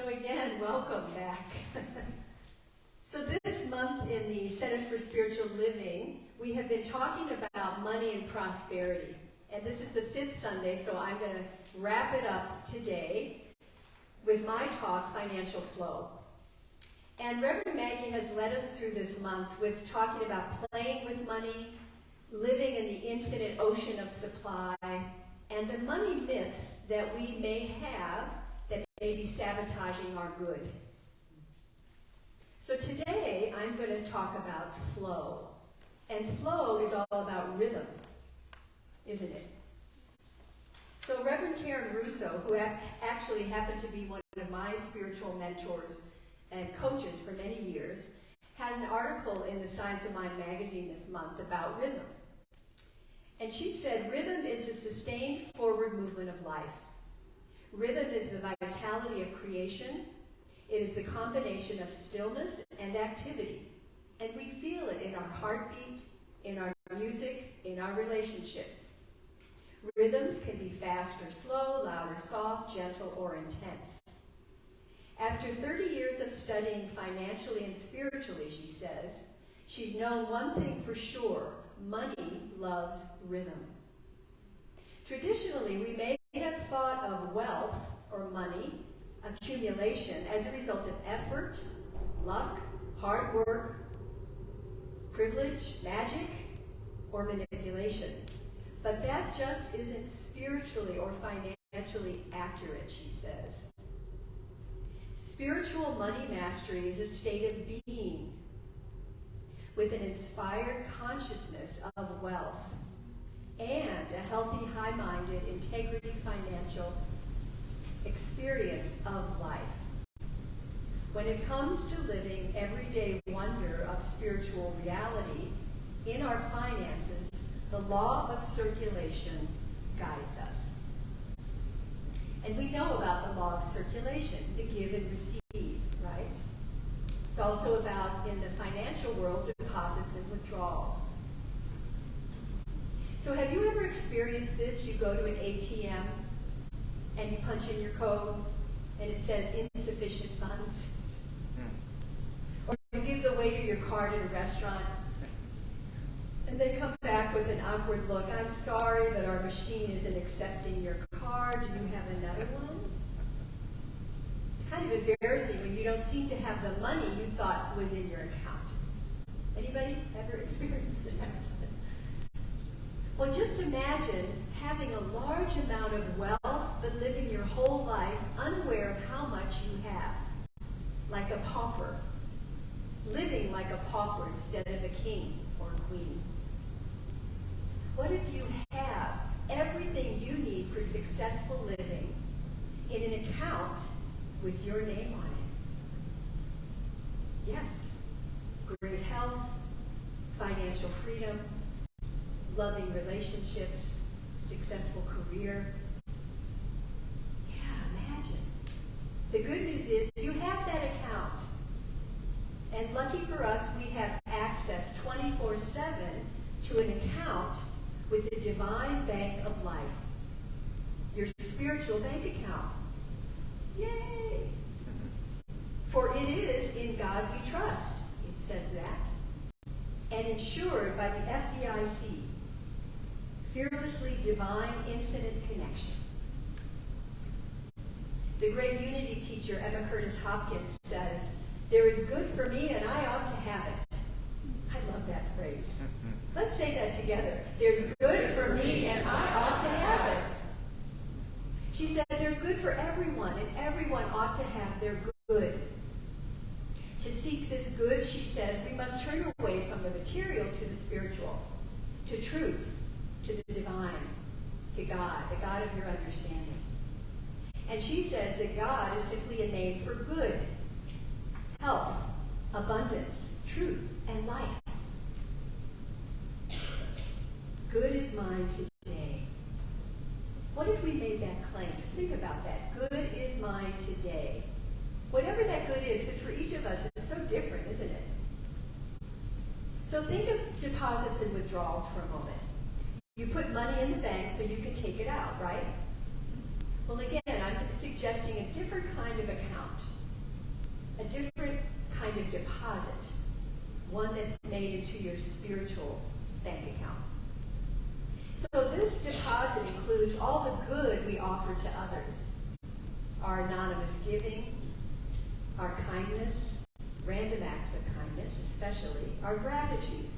So again, welcome back. So this month in the Centers for Spiritual Living, we have been talking about money and prosperity. And this is the 5th Sunday, so I'm going to wrap it up today with my talk, Financial Flow. And Reverend Maggie has led us through this month with talking about playing with money, living in the infinite ocean of supply, and the money myths that we may have that may be sabotaging our good. So today I'm going to talk about flow. And flow is all about rhythm, isn't it? So Reverend Karen Russo, who actually happened to be one of my spiritual mentors and coaches for many years, had an article in the Science of Mind magazine this month about rhythm. And she said, rhythm is the sustained forward movement of life. Rhythm is the vitality of creation. It is the combination of stillness and activity. And we feel it in our heartbeat, in our music, in our relationships. Rhythms can be fast or slow, loud or soft, gentle or intense. After 30 years of studying financially and spiritually, she says, she's known one thing for sure: money loves rhythm. Traditionally, we may have thought of wealth or money accumulation as a result of effort, luck, hard work, privilege, magic, or manipulation. But that just isn't spiritually or financially accurate, she says. Spiritual money mastery is a state of being with an inspired consciousness of wealth and a healthy, high-minded, integrity financial experience of life. When it comes to living everyday wonder of spiritual reality in our finances, the law of circulation guides us. And we know about the law of circulation, the give and receive, right? It's also about, in the financial world, deposits and withdrawals. So have you ever experienced this? You go to an ATM and you punch in your code and it says insufficient funds. Or you give the waiter your card at a restaurant and they come back with an awkward look. I'm sorry, but our machine isn't accepting your card. Do you have another one? It's kind of embarrassing when you don't seem to have the money you thought was in your account. Anybody ever experienced that? Well, just imagine having a large amount of wealth, but living your whole life unaware of how much you have. Like a pauper. Living like a pauper instead of a king or a queen. What if you have everything you need for successful living in an account with your name on it? Yes. Great health, financial freedom, loving relationships, successful career. Yeah, imagine. The good news is you have that account. And lucky for us, we have access 24/7 to an account with the divine bank of life. Your spiritual bank account. Yay! For it is in God we trust. It says that. And insured by the FDIC. Fearlessly divine infinite connection. The great unity teacher Emma Curtis Hopkins says, "There is good for me and I ought to have it." I love that phrase. Let's say that together. There's good for me and I ought to have it. She said there's good for everyone and everyone ought to have their good. To seek this good, she says, we must turn away from the material to the spiritual, to truth, to the divine, to God, the God of your understanding. And she says that God is simply a name for good, health, abundance, truth, and life. Good is mine today. What if we made that claim? Just think about that. Good is mine today. Whatever that good is, because for each of us, it's so different, isn't it? So think of deposits and withdrawals for a moment. You put money in the bank so you can take it out, right? Well, again, I'm suggesting a different kind of account, a different kind of deposit, one that's made into your spiritual bank account. So this deposit includes all the good we offer to others, our anonymous giving, our kindness, random acts of kindness especially, our gratitude,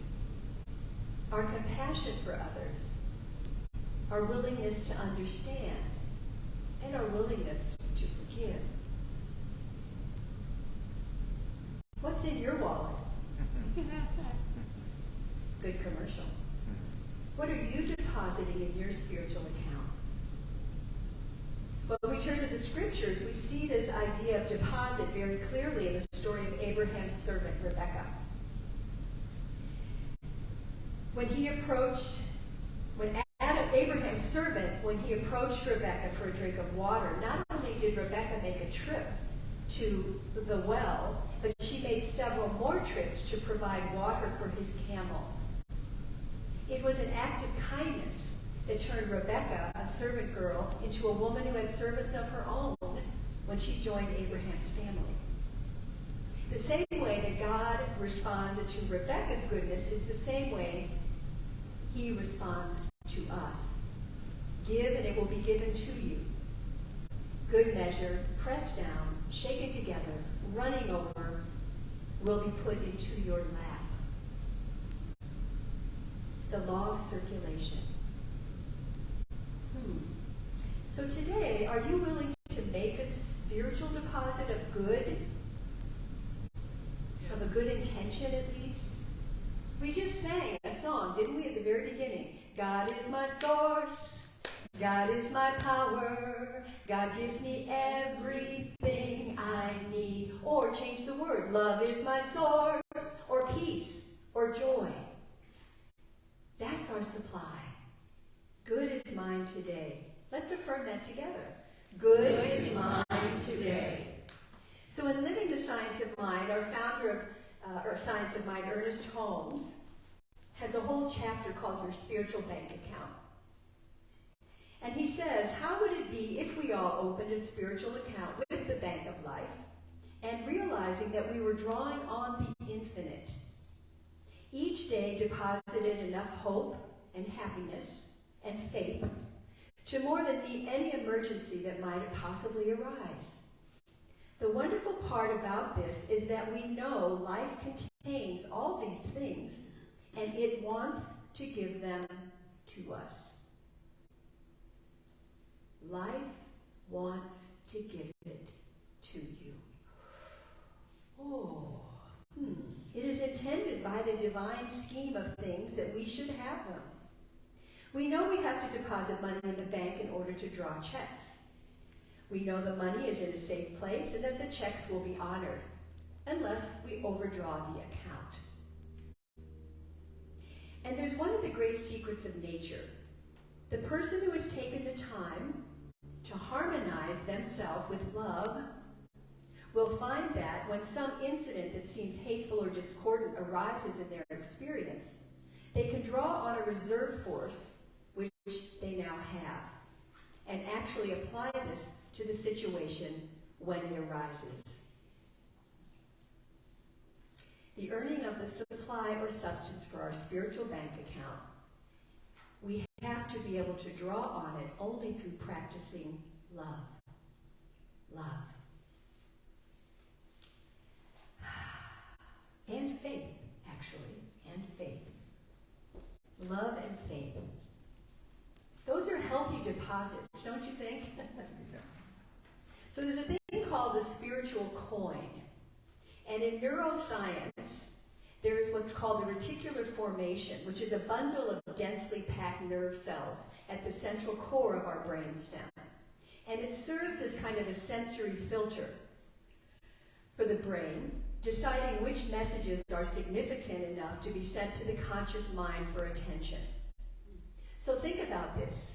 our compassion for others, our willingness to understand, and our willingness to forgive. What's in your wallet? Good commercial. What are you depositing in your spiritual account? When we turn to the scriptures, we see this idea of deposit very clearly in the story of Abraham's servant, Rebekah. Abraham's servant, when he approached Rebekah for a drink of water, not only did Rebekah make a trip to the well, but she made several more trips to provide water for his camels. It was an act of kindness that turned Rebekah, a servant girl, into a woman who had servants of her own when she joined Abraham's family. The same way that God responded to Rebekah's goodness is the same way he responds to us. Give and it will be given to you. Good measure, pressed down, shaken together, running over, will be put into your lap. The law of circulation. So today, are you willing to make a spiritual deposit of good? Of a good intention, at least? We just sang a song, didn't we, at the very beginning? God is my source. God is my power. God gives me everything I need. Or change the word. Love is my source. Or peace. Or joy. That's our supply. Good is mine today. Let's affirm that together. Good is mine today. So in Living the Science of Mind, our founder of Science of Mind, Ernest Holmes, has a whole chapter called Your Spiritual Bank Account. And he says, how would it be if we all opened a spiritual account with the Bank of Life and realizing that we were drawing on the infinite, each day deposited enough hope and happiness and faith to more than meet any emergency that might possibly arise. The wonderful part about this is that we know life contains all these things, and it wants to give them to us. Life wants to give it to you. It is intended by the divine scheme of things that we should have them. We know we have to deposit money in the bank in order to draw checks. We know the money is in a safe place and that the checks will be honored, unless we overdraw the account. And there's one of the great secrets of nature. The person who has taken the time to harmonize themselves with love will find that when some incident that seems hateful or discordant arises in their experience, they can draw on a reserve force which they now have, and actually apply this to the situation when it arises. The earning of the supply or substance for our spiritual bank account, we have to be able to draw on it only through practicing love. Love. And faith, actually, and faith. Love and faith. Those are healthy deposits, don't you think? So there's a thing called the spiritual coin. And in neuroscience, there's what's called the reticular formation, which is a bundle of densely packed nerve cells at the central core of our brainstem. And it serves as kind of a sensory filter for the brain, deciding which messages are significant enough to be sent to the conscious mind for attention. So think about this.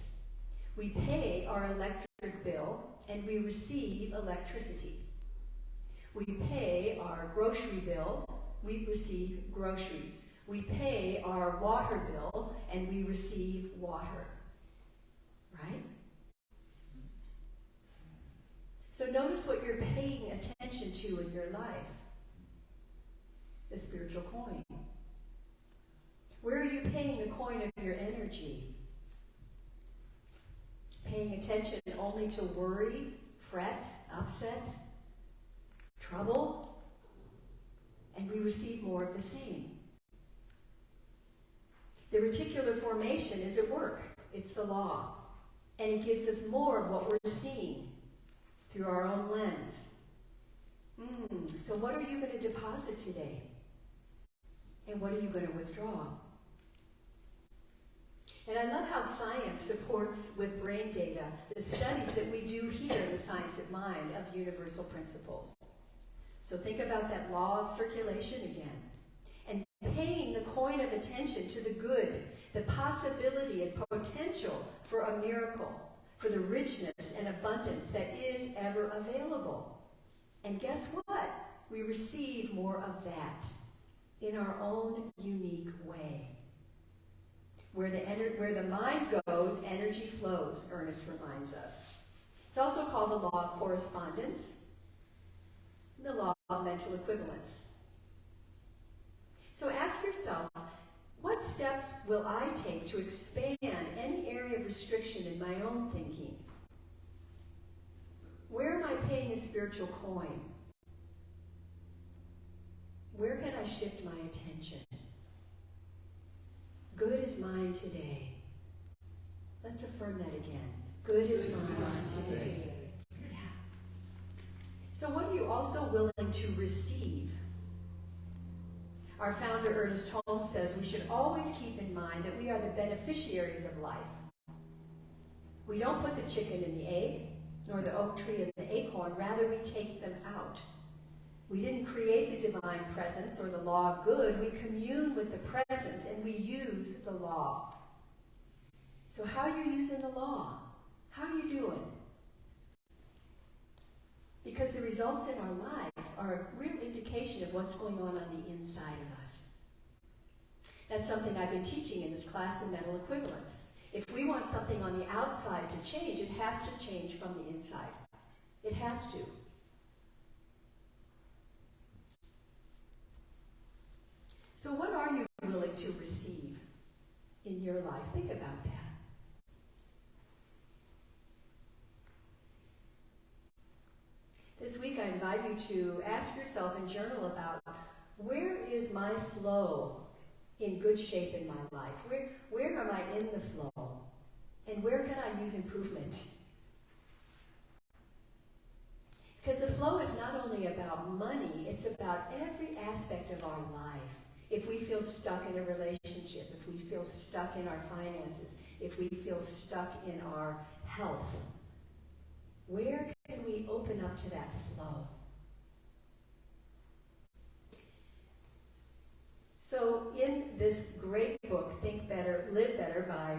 We pay our electric bill and we receive electricity. We pay our grocery bill, we receive groceries. We pay our water bill and we receive water. Right? So notice what you're paying attention to in your life. The spiritual coin. Where are you paying the coin of your energy? Paying attention only to worry, fret, upset, trouble, and we receive more of the same. The reticular formation is at work. It's the law. And it gives us more of what we're seeing through our own lens. So what are you going to deposit today? And what are you going to withdraw? And I love how science supports with brain data the studies that we do here in the Science of Mind of universal principles. So think about that law of circulation again. And paying the coin of attention to the good, the possibility and potential for a miracle, for the richness and abundance that is ever available. And guess what? We receive more of that in our own unique way. Where the mind goes, energy flows, Ernest reminds us. It's also called the law of correspondence, the law of mental equivalence. So ask yourself, what steps will I take to expand any area of restriction in my own thinking? Where am I paying a spiritual coin? Where can I shift my attention? Good is mine today. Let's affirm that again. Good is mine today. Yeah. So what are you also willing to receive? Our founder, Ernest Holmes, says we should always keep in mind that we are the beneficiaries of life. We don't put the chicken in the egg, nor the oak tree in the acorn. Rather, we take them out. We didn't create the divine presence or the law of good. We commune with the presence and we use the law. So how are you using the law? How are you doing? Because the results in our life are a real indication of what's going on the inside of us. That's something I've been teaching in this class, the mental equivalence. If we want something on the outside to change, it has to change from the inside. It has to. So what are you willing to receive in your life? Think about that. This week I invite you to ask yourself and journal about, where is my flow in good shape in my life? Where am I in the flow? And where can I use improvement? Because the flow is not only about money, it's about every aspect of our life. If we feel stuck in a relationship, if we feel stuck in our finances, if we feel stuck in our health, where can we open up to that flow? So in this great book, Think Better, Live Better by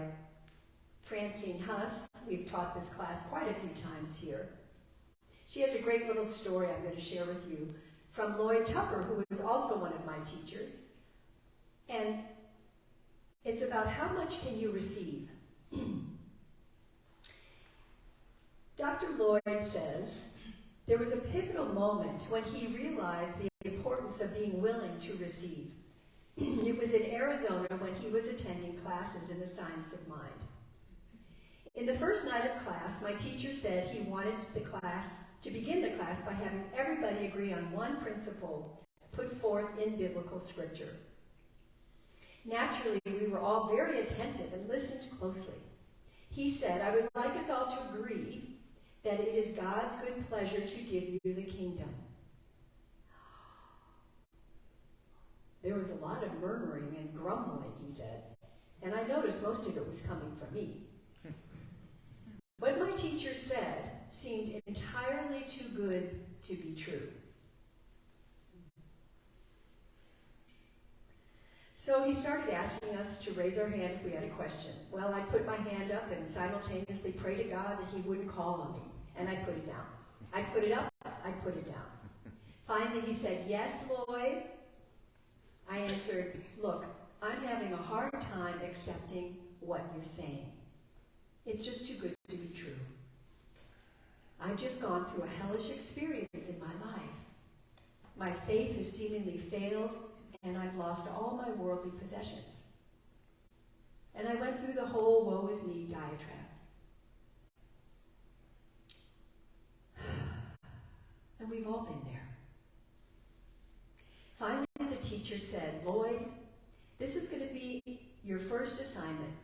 Francine Huss, we've taught this class quite a few times here. She has a great little story I'm going to share with you from Lloyd Tupper, who was also one of my teachers. And it's about how much can you receive. Dr. Lloyd says, there was a pivotal moment when he realized the importance of being willing to receive. It was in Arizona when he was attending classes in the Science of Mind. In the first night of class, my teacher said he wanted to begin the class by having everybody agree on one principle put forth in biblical scripture. Naturally, we were all very attentive and listened closely. He said, I would like us all to agree that it is God's good pleasure to give you the kingdom. There was a lot of murmuring and grumbling, he said, and I noticed most of it was coming from me. What my teacher said seemed entirely too good to be true. So he started asking us to raise our hand if we had a question. Well, I put my hand up and simultaneously pray to God that he wouldn't call on me. And I put it down. I put it up, I put it down. Finally, he said, yes, Lloyd. I answered, look, I'm having a hard time accepting what you're saying. It's just too good to be true. I've just gone through a hellish experience in my life. My faith has seemingly failed, and I've lost all my worldly possessions. And I went through the whole woe is me diatribe. And we've all been there. Finally, the teacher said, Lloyd, this is going to be your first assignment.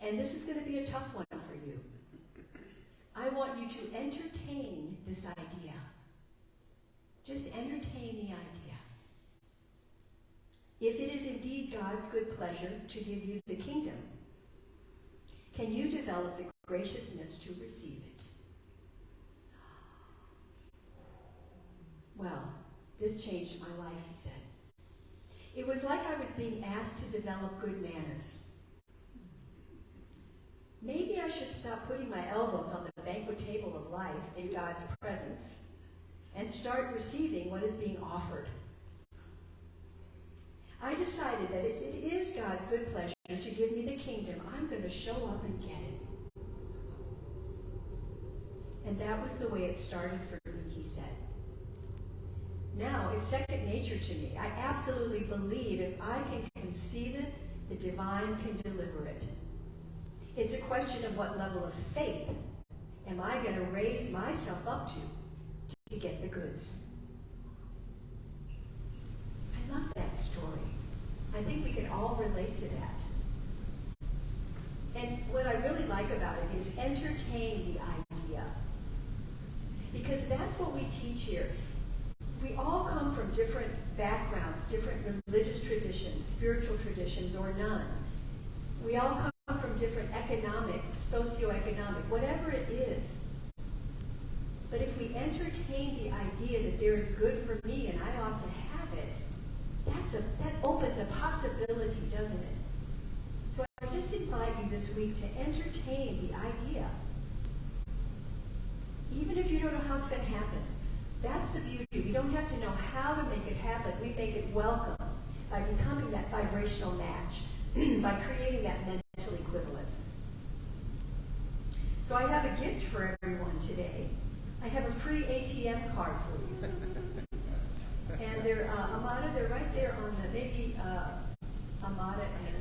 And this is going to be a tough one for you. I want you to entertain this idea. Just entertain the idea. If it is indeed God's good pleasure to give you the kingdom, can you develop the graciousness to receive it? Well, this changed my life, he said. It was like I was being asked to develop good manners. Maybe I should stop putting my elbows on the banquet table of life in God's presence and start receiving what is being offered. I decided that if it is God's good pleasure to give me the kingdom, I'm going to show up and get it. And that was the way it started for me, he said. Now, it's second nature to me. I absolutely believe if I can conceive it, the divine can deliver it. It's a question of what level of faith am I going to raise myself up to get the goods. I love that story. I think we can all relate to that. And what I really like about it is entertain the idea. Because that's what we teach here. We all come from different backgrounds, different religious traditions, spiritual traditions, or none. We all come from different economic, socioeconomic, whatever it is. But if we entertain the idea that there is good for me and I ought to have it, that opens a possibility, doesn't it? So I just invite you this week to entertain the idea. Even if you don't know how it's going to happen. That's the beauty. We don't have to know how to make it happen. We make it welcome by becoming that vibrational match, by creating that mental equivalence. So I have a gift for everyone today. I have a free ATM card for you. And they're, Amada, they're right there on the, maybe Amada and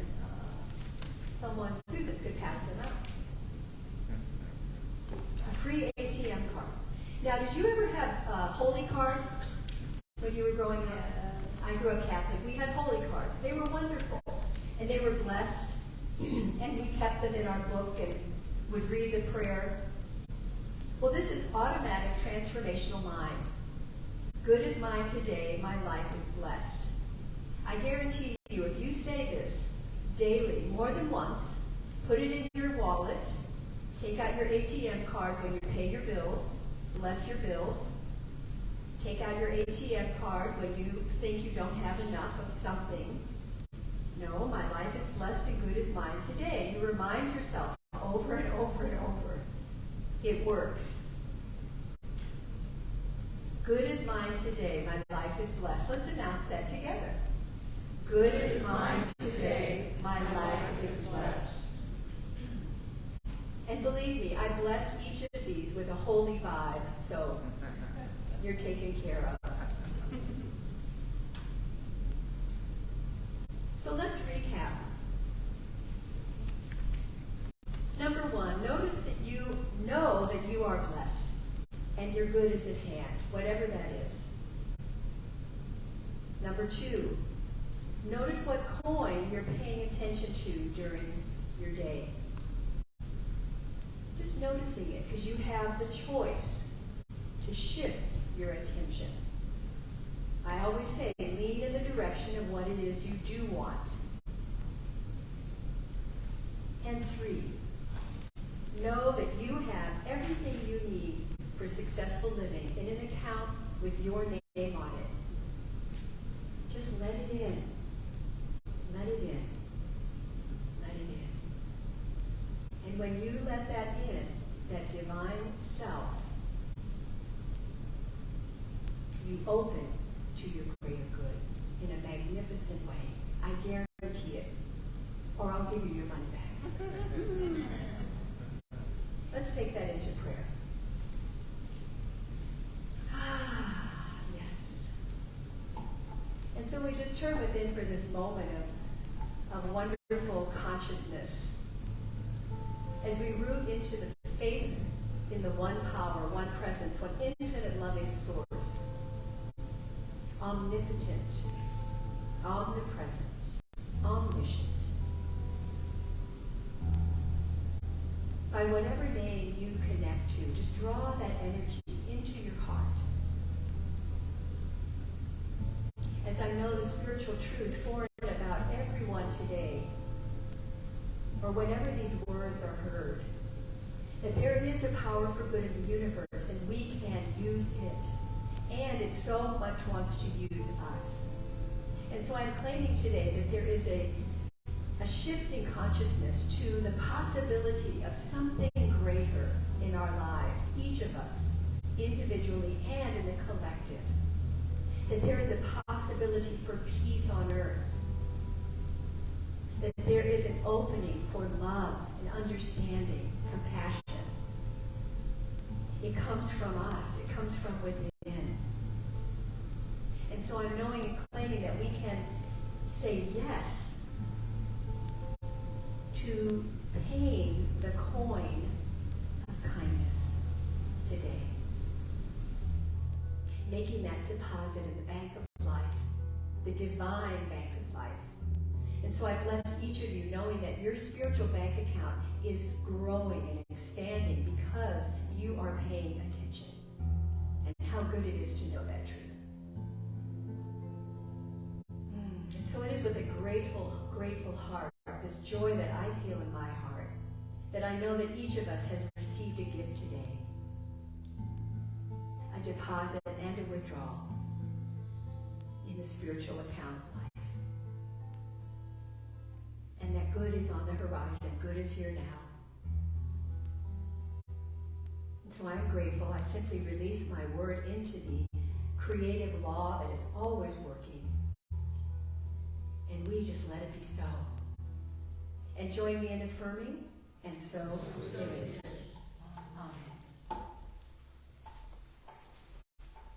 someone, Susan, could pass them out. A free ATM card. Now, did you ever have holy cards when you were growing up? I grew up Catholic. We had holy cards. They were wonderful, and they were blessed, and we kept them in our book and would read the prayer. Well, this is automatic transformational mind. Good is mine today, my life is blessed. I guarantee you, if you say this daily, more than once, put it in your wallet, take out your ATM card when you pay your bills, bless your bills. Take out your ATM card when you think you don't have enough of something. No, my life is blessed and good is mine today. You remind yourself over and over and over. It works. Good is mine today. My life is blessed. Let's announce that together. Good is mine today. My life is blessed. And believe me, I blessed each of these with a holy vibe, so you're taken care of. So let's recap. Number one, notice that you know that you are blessed and your good is at hand, whatever that is. Number two, notice what coin you're paying attention to during your day. Just noticing it, because you have the choice to shift your attention. I always say, lean in the direction of what it is you do want. And three, know that you have everything you need for successful living in an account with your name on it. Just let it in. Let it in. Let it in. And when you let that in, that divine self, you open to your greater good in a magnificent way. I guarantee it. Or I'll give you your money back. Let's take that into prayer. And so we just turn within for this moment of wonderful consciousness as we root into the faith in the one power, one presence, one infinite loving source, omnipotent, omnipresent, omniscient. By whatever name you connect to, just draw that energy into your heart. As I know the spiritual truth for and about everyone today, or whenever these words are heard, that there is a power for good in the universe and we can use it. And it so much wants to use us. And so I'm claiming today that there is a shifting consciousness to the possibility of something greater in our lives, each of us, individually and in the collective. That there is a possibility for peace on earth. That there is an opening for love and understanding, compassion. It comes from us. It comes from within. And so I'm knowing and claiming that we can say yes to paying the coin of kindness today. Making that deposit in the bank of life, the divine bank of life. And so I bless each of you knowing that your spiritual bank account is growing and expanding because you are paying attention. And how good it is to know that truth. And so it is with a grateful, grateful heart, this joy that I feel in my heart, that I know that each of us has received a gift today. A deposit and a withdrawal in the spiritual account of life. And that good is on the horizon. Good is here now. And so I'm grateful. I simply release my word into the creative law that is always working. And we just let it be so. And join me in affirming, and so it is.